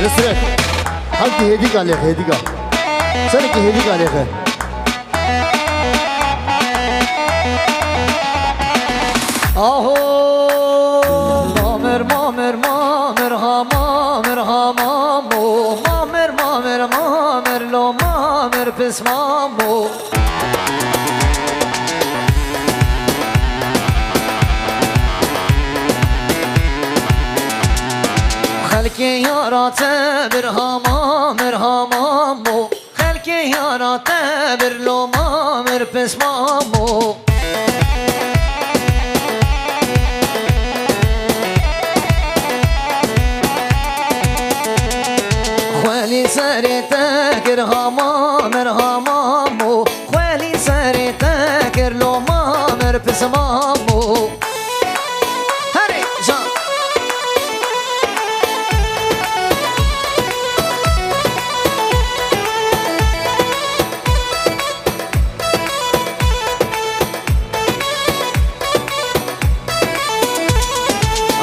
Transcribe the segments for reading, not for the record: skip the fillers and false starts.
نصرت حالتي هديك عليك هديك سنك هديك عليك آهو مامر مامر مامر ها مامر ها مامو مامر مامر مامر لو مامر پس مامو خلکی یارات بر ها مامر ها مامو خلکی یارات بر لو مامر پس مامو خوالي ساري تاكر ها مامر ها مامو خوالي ساري تاكر لو مامر پس مامو هري جان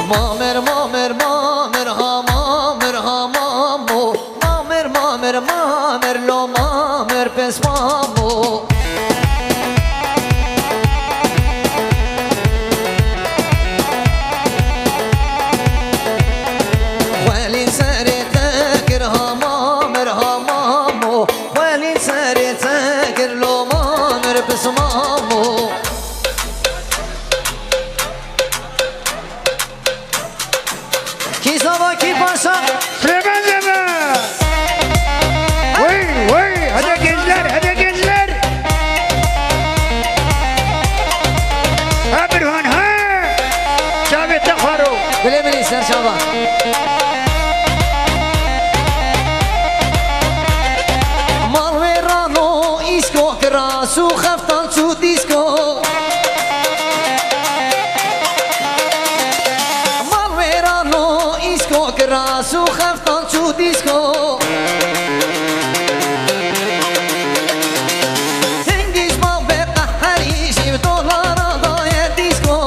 مامر مامر مامر ها مامر ها مامو مامر مامر مامر لو مامر پس مامو خوالي ساري تاكر ها مامر ها مامو خوالي ساري تاكر لو مامر پس مامو کی زبا کی پاشا Süleyman Deme. Vay vay hadi gençler hadi gençler. Ha Birhan ha. Cavit Takharo. بله بله سر شبا مال ویرانو ایسکو کراسو خفتان چو دیسکو مال ویرانو ایسکو کراسو خفتان چو دیسکو تنگیش ما به قهری شیب دولارا دای دیسکو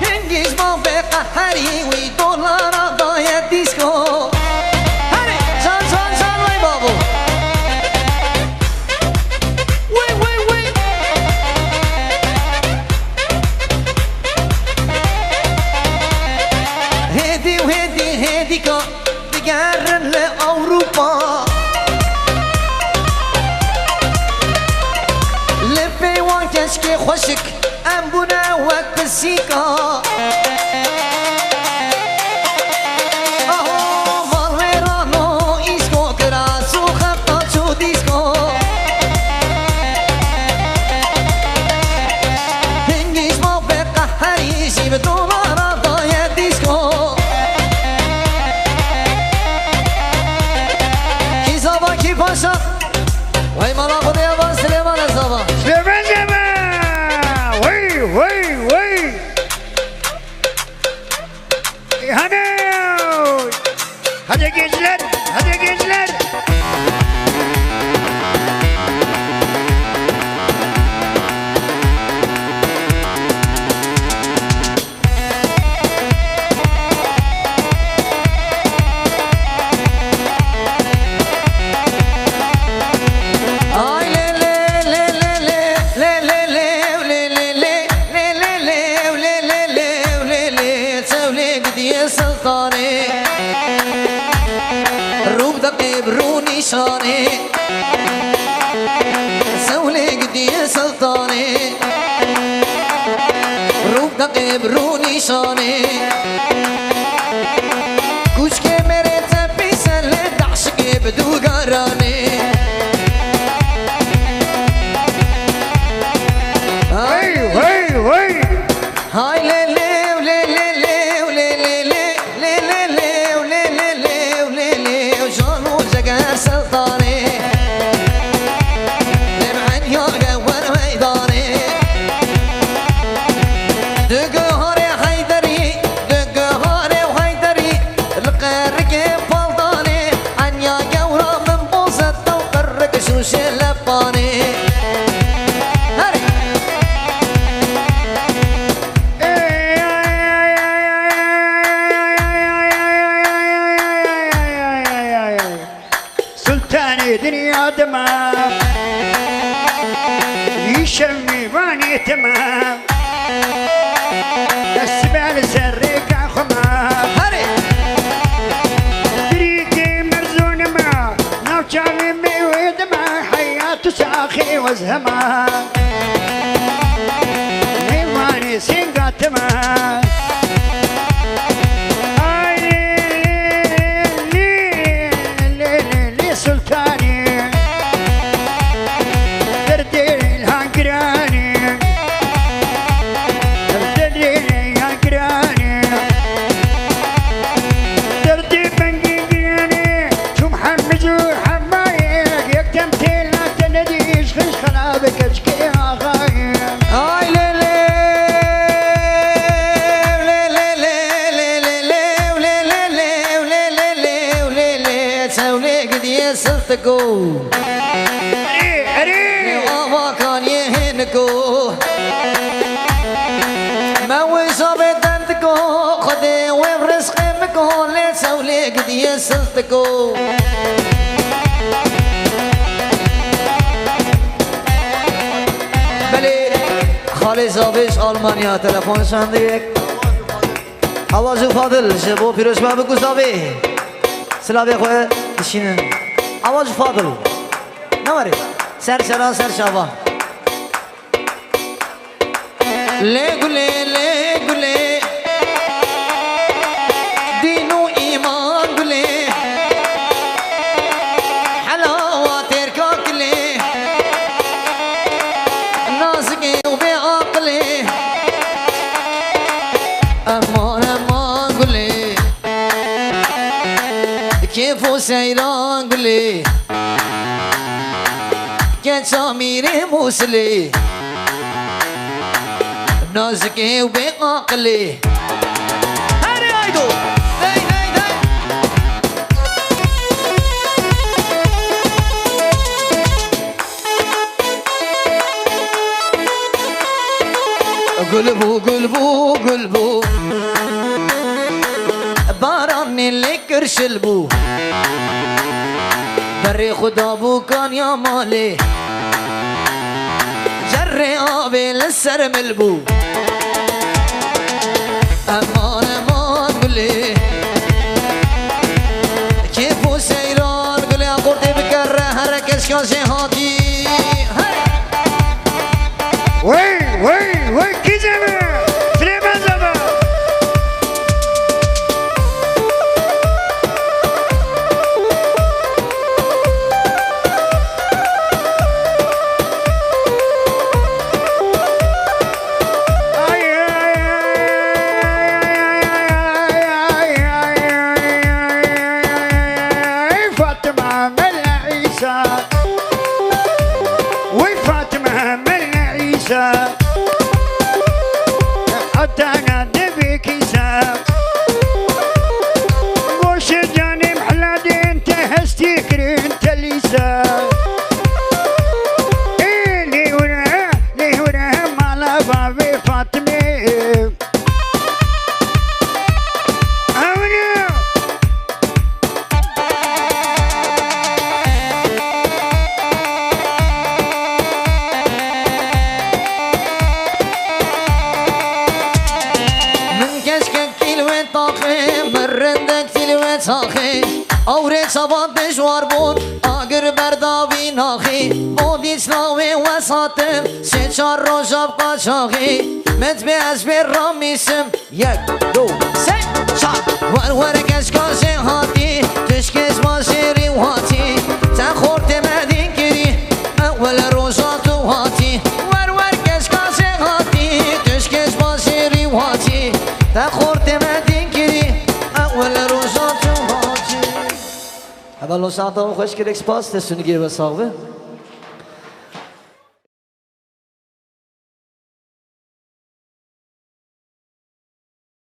تنگیش ما به قهری وی دولارا دای دیسکو هری جان جان جان وی بابو وی وی وی هدی و هدی هدی که دیگرن لأوروپا لپی وان کشک خوشک ام بونه وقت بسیکا آهو مال ویرانو ایسکو کراسو خفتا چو دیسکو هنگیش ما به قهری شیب دولارا دای دیسکو کی زبا کی پاشا وای مالا خود یابان سلیمان زبا Süleyman Deme. Vay vay vay. Hadi. Hadi gençler hadi gençler. Ay le le le le le le le le le le le le le le le le le le تولي قدي سلطاني روب دقي بروني شاني تولي قدي سلطاني روب دقي بروني شاني كوش كاميرا تبي سلت عشقي بدو قراني Vay vay vay. هاي لي لي ولي لي لي ولي لي لي لي لي ولي لي لي ولي لي وجان وجقر سلطاني لمعن يوغا وانا ميداني دقهر يا حيدري دقهر تمام يشمي باني تمام السبال سرك خمام دريكي مرزون ما نوشامي ميويد ما حياته ساخي وزهما ميواني سنقات ما سلطاني دردي الهنقراني دردي الهنقراني دردي بنقراني شو محمد وحمايق يكتمتي لا تنديش خش خلابك اشكي اغايق هاي ليلي سلتكو وما كان يهنكو ما وصابت انتكو خدي وبرزق مكو لتسولي قد يسلتكو بلي خالي صابش ألمانيا تلفون شانديك حوازو فاضل شبو پیروش بابو گوزاوی سلابي خواه تشينن آواز فاضل نواري سر شرا سر شابا لے گلے دینو ایمان گلے حلاوات ارکاکلے نازگے و بے عقلے امان گلے كيفو سيران قلي كان ساميري موسلي نازكي وبعقلي هاري هايدو داي داي داي قلبو باران اللي كرش البو بري خدا بو كان يا مالي جري آبي للسر ملبو امان قولي كيفو سيران قولي قرطي بكره هركش كان شهاتي وي كي زمان سليمان زمان حتى انا نبيك يساق وش جاني محلادي انت هستيكري انت اللي ساق لي ورا مالا بابي فاطمي ساخی اورد سباد دشوار بود آگر برداوی ناخی بود اسلام وساطم سه چار روزاب قاچاقی متبه از بر رامیسم یک دو سه چار ور کش کاشه هاتی تشکش باشیری هاتی تا خورت مدین کری اول روزاتو هاتی ور کش کاشه هاتی تشکش باشیری هاتی تا خورت مدین کری اول روزاتو هاتی اول ساعتها خوش که اکسپاس تسونی گیر به صاحبه